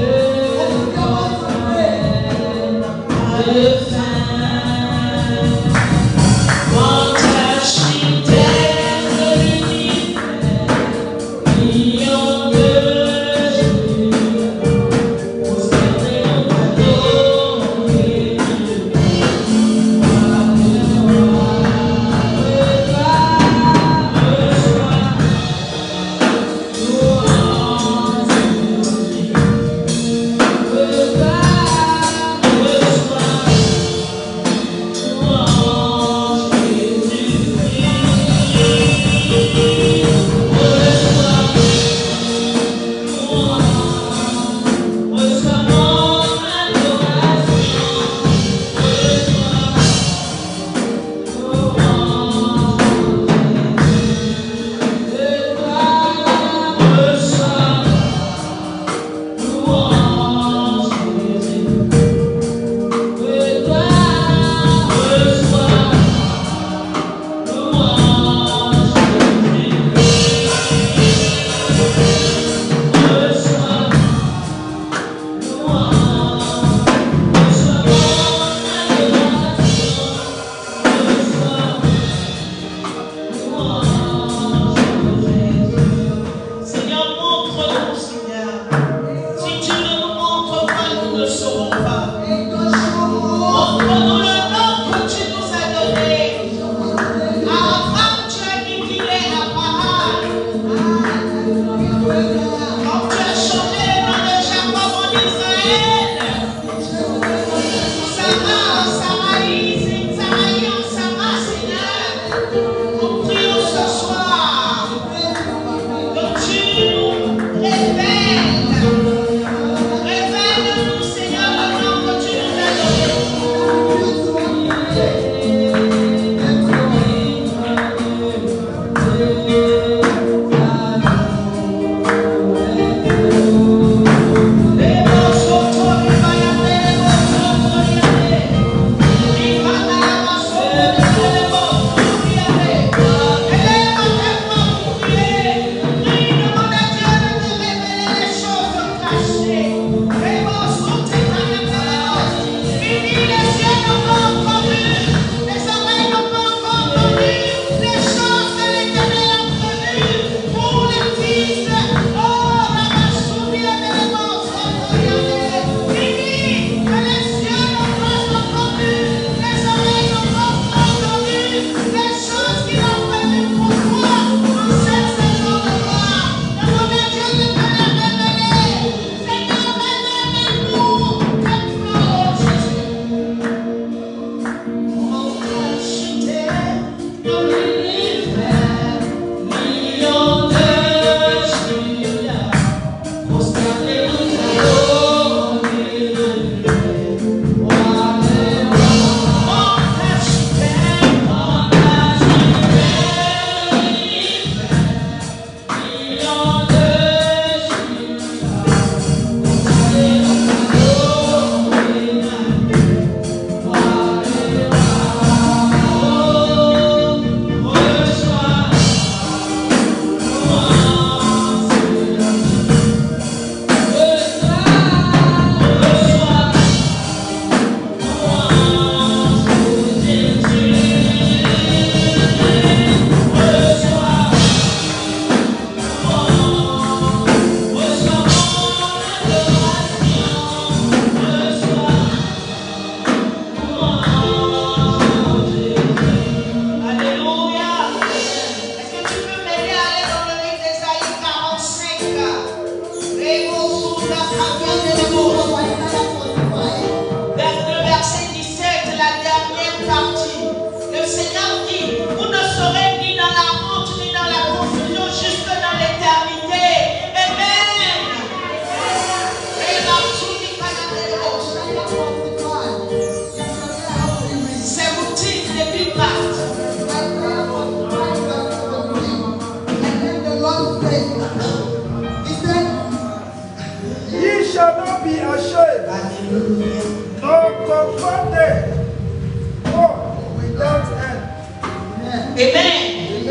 [SPEAKER 2] Amen.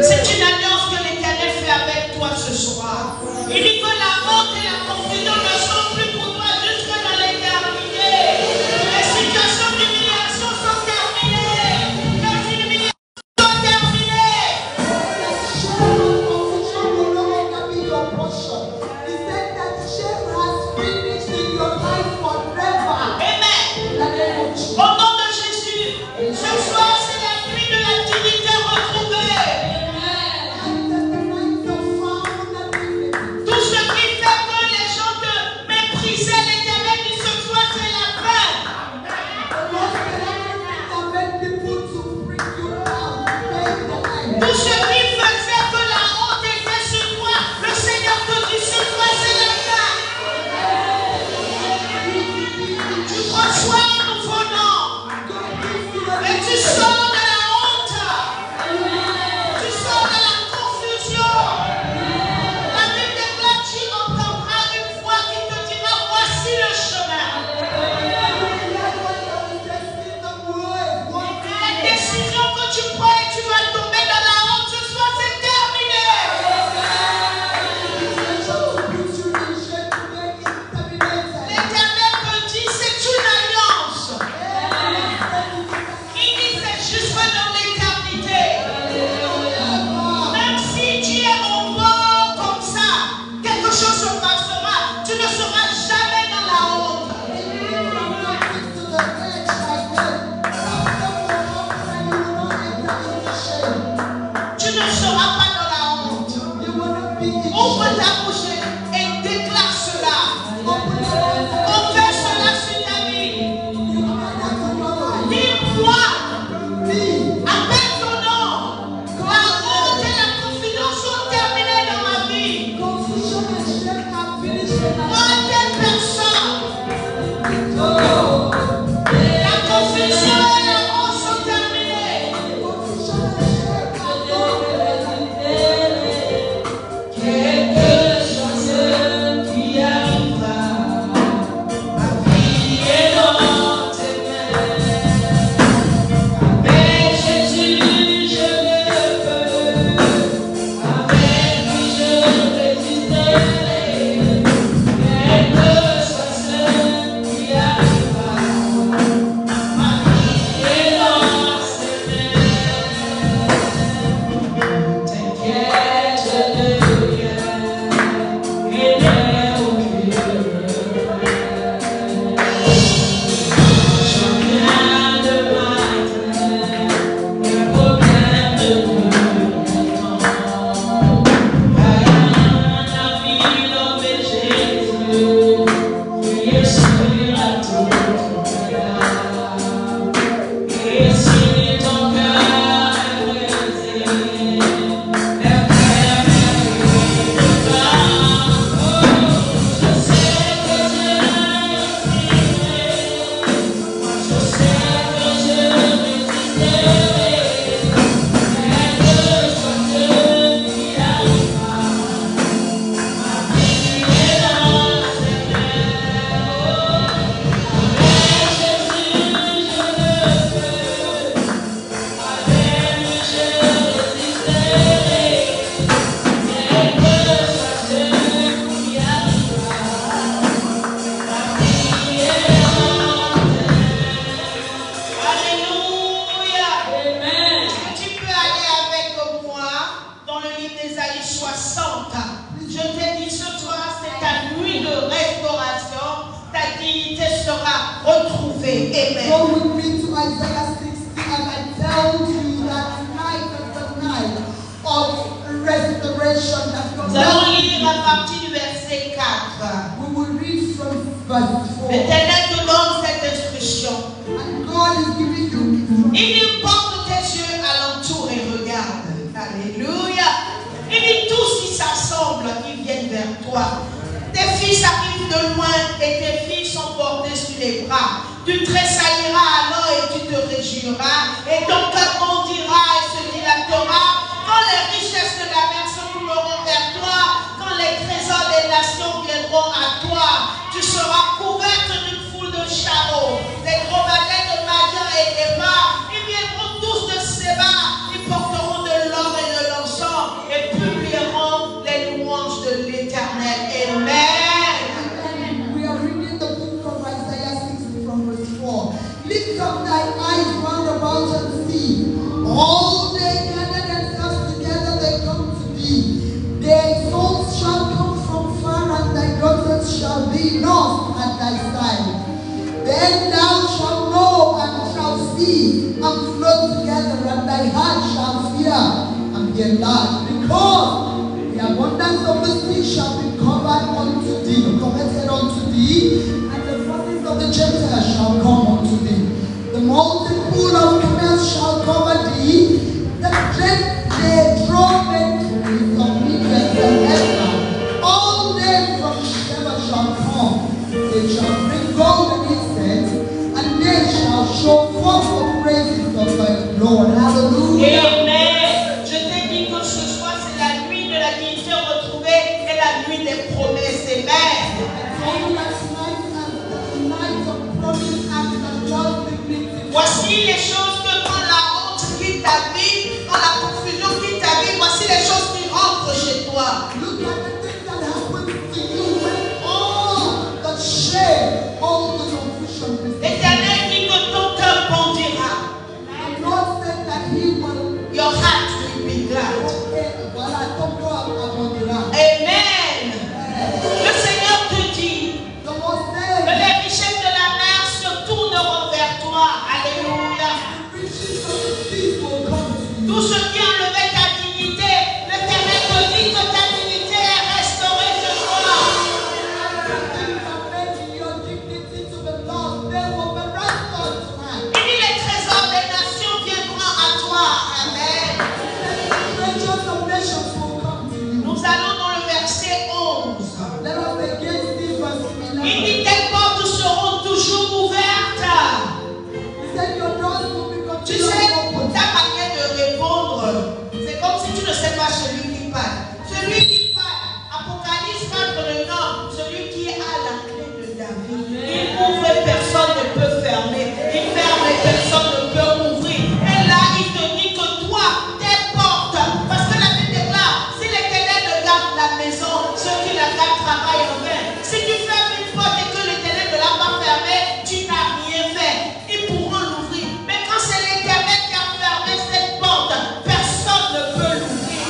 [SPEAKER 2] C'est une alliance que l'Éternel fait avec toi ce soir. Il dit que la honte et la confusion ne sont plus pour toi jusque dans l'éternité. Les situations d'humiliation sont terminées. Les humiliations sont terminées. Amen. Au nom de Jésus, ce soir c'est la nuit de la dignité retrouvée. Tout ce qui fait que les gens te méprisaient, l'Éternel dit ce soir c'est la fin. Tout ce qui faisait que la honte était sur toi, le Seigneur te dit ce soir c'est la fin. Tu reçois un nouveau nom et tu sors de la honte. Tu sors de la confusion. La Bible déclare, tu entendras une voix qui te dira voici le chemin. La décision que tu prends et tu vas tomber dans la honte ce soir, c'est terminé. L'Éternel te dit c'est une alliance. Il dit c'est jusque dans l'éternité. Même si tu es au bord comme ça, quelque chose se passera. Tu ne seras jamais dans la honte. Tu ne seras pas dans la honte. Ouvre ta bouche et déclare cela. Confesse cela sur ta vie. Dis-moi, appelle ton nom. La honte et la confusion sont terminées dans ma vie. Moi, telle personne. La confusion et la honte sont terminées. Quel que soit ce qui arrivera, ma vie est dans tes mains. Avec Jésus, je le peux. Avec lui, je résisterai. Quel que soit ce qui arrivera, ma vie est dans ses mains. T'inquiète, je ne viens et n'ai aucune j'en viens de matin, le problème de maintenant. La vie d'homme et Jésus, priez sur la tour. Et si ton cœur est brisé, lève je sais que je résisterai. Je sais que je résisterai. Quel que soit ce qui arrivera, ma vie est dans ses mains. Avec Jésus, je le peux. Avec lui, je résisterai. Quel que soit ce qui arrivera, ma vie est dans tes mains. Alléluia. Amen. Tu peux aller avec moi dans le livre d'Ésaïe 60. Je t'ai dit ce soir, c'est ta nuit de restauration. Ta dignité sera retrouvée. Amen.
[SPEAKER 1] Go with me to Isaiah 60 as I tell you that night is the night of restoration that
[SPEAKER 2] Nous
[SPEAKER 1] God
[SPEAKER 2] allons lire à partir du verset 4.
[SPEAKER 1] We will read from verse 4.
[SPEAKER 2] L'Éternel te donne cette instruction.
[SPEAKER 1] And God is giving you instruction.
[SPEAKER 2] Il dit porte tes yeux alentour et regarde. Alléluia. Il dit tous qui s'assemblent, qui viennent vers toi. Tes fils arrivent de loin et tes filles sont portées sur les bras. Tu tressailleras alors et tu te réjouiras. Et ton cœur grandira et se dilatera. Quand les richesses de la mer se couleront vers toi, quand les trésors des nations viendront à toi, tu seras couverte d'une foule de chariots. Les
[SPEAKER 1] Lift up thy eyes round about and see. All they gather themselves together, they come to thee. Their souls shall come from far, and thy daughters shall be north at thy side. Then thou shalt know and shalt see, and flow together, and thy heart shall fear and be enlarged. Because the abundance of the sea shall be covered unto thee, committed unto thee, and the forces of the Gentiles shall come unto thee. The molten pool of camels shall cover thee, the dread they draw men of Midian and Ephah. All they from Sheba shall come, they shall bring gold and incense, and they shall show forth the praises of the Lord. Hallelujah.
[SPEAKER 2] Amen. Je t'ai dit que ce soir c'est la nuit de la dignité retrouvée et la nuit des promesses. Amen. Voici les choses que quand la honte quitte ta vie, quand la confusion quitte ta vie, voici les choses qui rentrent chez toi.
[SPEAKER 1] Look at the things that happen to you when all the shame, all the confusion is.
[SPEAKER 2] L'Éternel dit que ton cœur bondira.
[SPEAKER 1] And God said that He will.
[SPEAKER 2] Your heart will be glad. Amen. Le Seigneur te dit que les richesses de la mer se tourneront vers toi. Alléluia. Tout ce qui enlevait ta dignité, l'Éternel te dit que ta dignité est restaurée ce soir. Il dit les trésors des nations viendront à toi. Amen. Nous allons dans le verset 11. Il dit tes portes seront toujours ouvertes. Tu sais, ta manière de répondre, c'est comme si tu ne sais pas celui qui parle. Celui qui parle, Apocalypse 4 le nomme, celui qui a la clé de David. Il ouvre et personne ne peut fermer. Il ferme et personne ne peut ouvrir. Et là, il te dit que toi, tes portes, parce que la Bible déclare, si l'Éternel ne garde la maison, ceux qui la gardent travaillent en vain. Si tu fermes une porte et que l'Éternel ne l'a pas fermée, tu n'as rien fait. Ils pourront l'ouvrir. Mais quand c'est l'Éternel qui a fermé cette porte, personne ne peut l'ouvrir.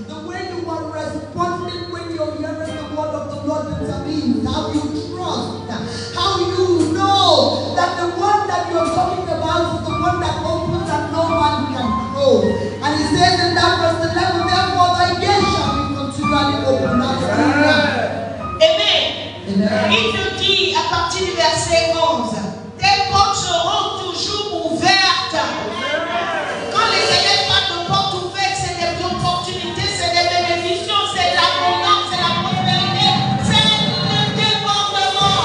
[SPEAKER 1] The way you are responding when you're hearing the word of the Lord determines how you trust, how you know that the one that you're talking about is the one that opens and no man can close. And he says in that verse 11, therefore thy gate shall be continually open.
[SPEAKER 2] Amen. Il te dit à partir du verset 11, tes portes seront toujours ouvertes. Quand l'Éternel parle de portes ouvertes, c'est des opportunités, c'est des bénédictions, c'est l'abondance, c'est la prospérité, c'est le débordement.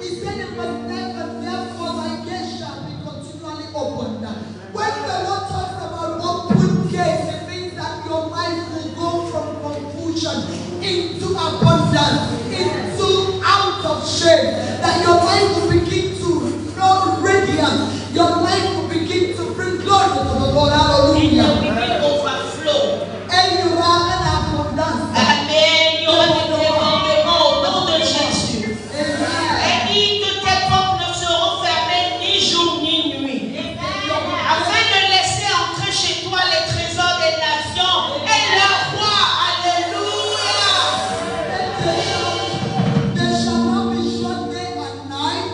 [SPEAKER 1] He said in verse 11, therefore thy gate shall be continually opened. When the Lord talks about open gates, it means that your life will go from confusion into abundance, into out of shame. That your life will begin to flow radiance. Your life will begin to bring glory to the Lord.
[SPEAKER 2] Il
[SPEAKER 1] Hallelujah.
[SPEAKER 2] will overflow.
[SPEAKER 1] And you are an abundance.
[SPEAKER 2] Amen. Il y aura des débordements au nom de Jésus.
[SPEAKER 1] Amen.
[SPEAKER 2] Et dit que tes portes ne seront fermées ni jour ni nuit. Afin de laisser entrer chez toi les trésors des nations et leur roi. Alléluia.
[SPEAKER 1] They shall not be shut day and night,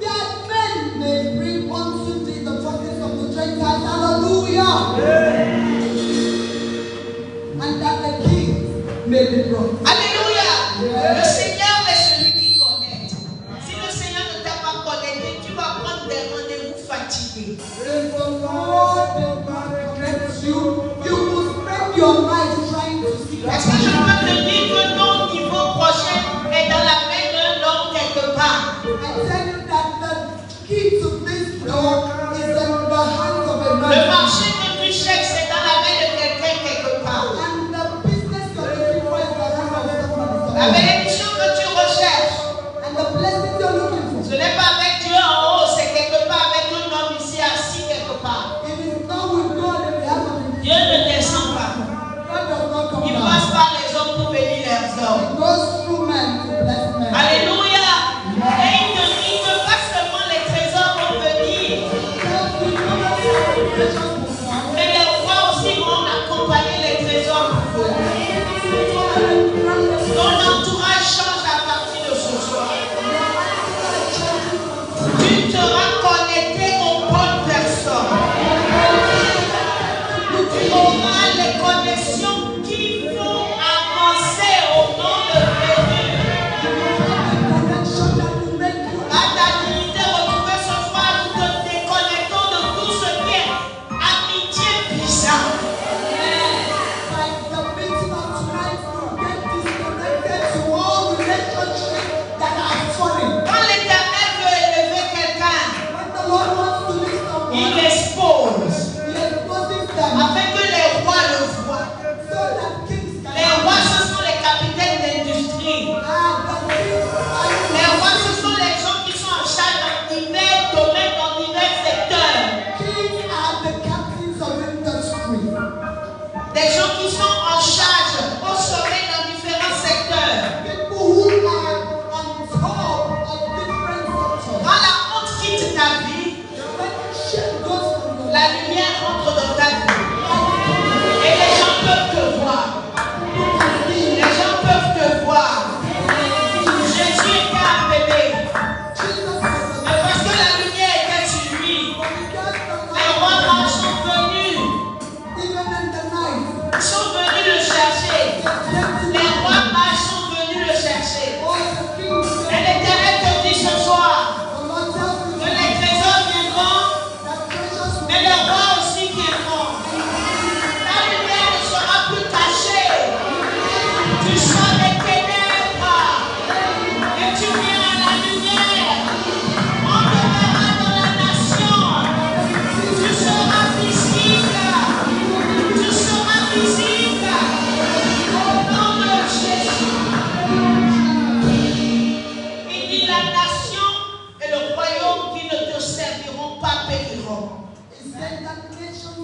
[SPEAKER 1] that men may bring unto thee the forces of the Gentiles. Hallelujah. And that the kings may be brought.
[SPEAKER 2] Alléluia. Le Seigneur est celui qui connecte. Si le Seigneur ne t'a pas connecté, tu vas prendre des rendez-vous fatigués.
[SPEAKER 1] If the Lord did not connect you, you will spend your life trying to see
[SPEAKER 2] Est-ce que je peux te dire que ton niveau prochain est dans la main d'un homme quelque part?
[SPEAKER 1] I tell you that the key to this door is in the hands of a
[SPEAKER 2] Le
[SPEAKER 1] man.
[SPEAKER 2] marché que tu cherches, c'est dans la main de quelqu'un quelque part.
[SPEAKER 1] And the business you're looking for is the hand of somebody.
[SPEAKER 2] La bénédiction que tu recherches,
[SPEAKER 1] And the blessing you're looking for.
[SPEAKER 2] ce n'est pas avec Dieu en haut, c'est quelque part avec un homme ici assis quelque part.
[SPEAKER 1] It is not with God in the heaven.
[SPEAKER 2] Dieu ne descend pas.
[SPEAKER 1] God does not come
[SPEAKER 2] Il
[SPEAKER 1] down.
[SPEAKER 2] passe par les hommes pour bénir leurs hommes.
[SPEAKER 1] It goes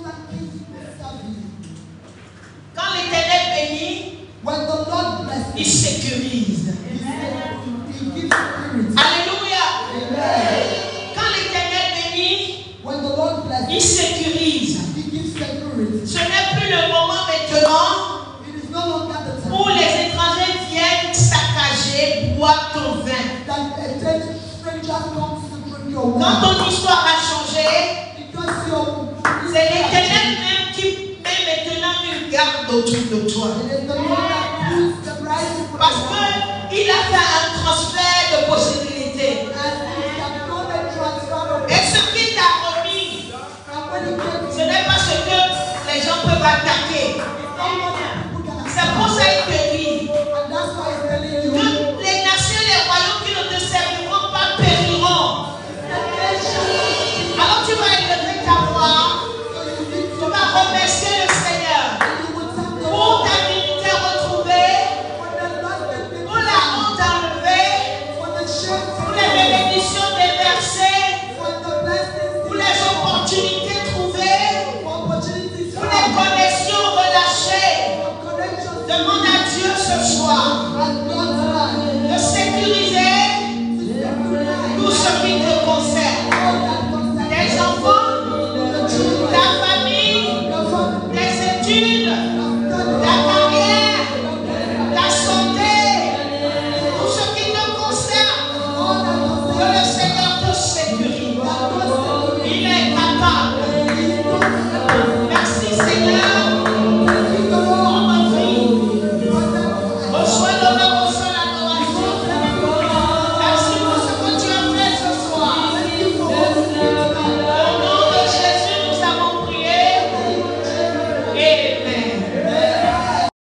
[SPEAKER 1] and kings will serve you.
[SPEAKER 2] Quand l'Éternel bénit,
[SPEAKER 1] When the Lord blesses
[SPEAKER 2] il
[SPEAKER 1] you,
[SPEAKER 2] sécurise.
[SPEAKER 1] He gives security.
[SPEAKER 2] Alléluia.
[SPEAKER 1] Amen.
[SPEAKER 2] Quand l'Éternel bénit,
[SPEAKER 1] When the Lord blesses
[SPEAKER 2] il
[SPEAKER 1] you,
[SPEAKER 2] sécurise.
[SPEAKER 1] He gives security.
[SPEAKER 2] Ce n'est plus le moment maintenant
[SPEAKER 1] It is no longer the
[SPEAKER 2] où
[SPEAKER 1] time
[SPEAKER 2] les étrangers viennent saccager, boire ton vin.
[SPEAKER 1] that a stranger comes to drink your
[SPEAKER 2] Quand
[SPEAKER 1] wine.
[SPEAKER 2] ton histoire a changé,
[SPEAKER 1] Because your
[SPEAKER 2] c'est l'Éternel même qui met maintenant une garde autour de toi.
[SPEAKER 1] It is the Lord that puts the right people
[SPEAKER 2] Parce
[SPEAKER 1] around.
[SPEAKER 2] que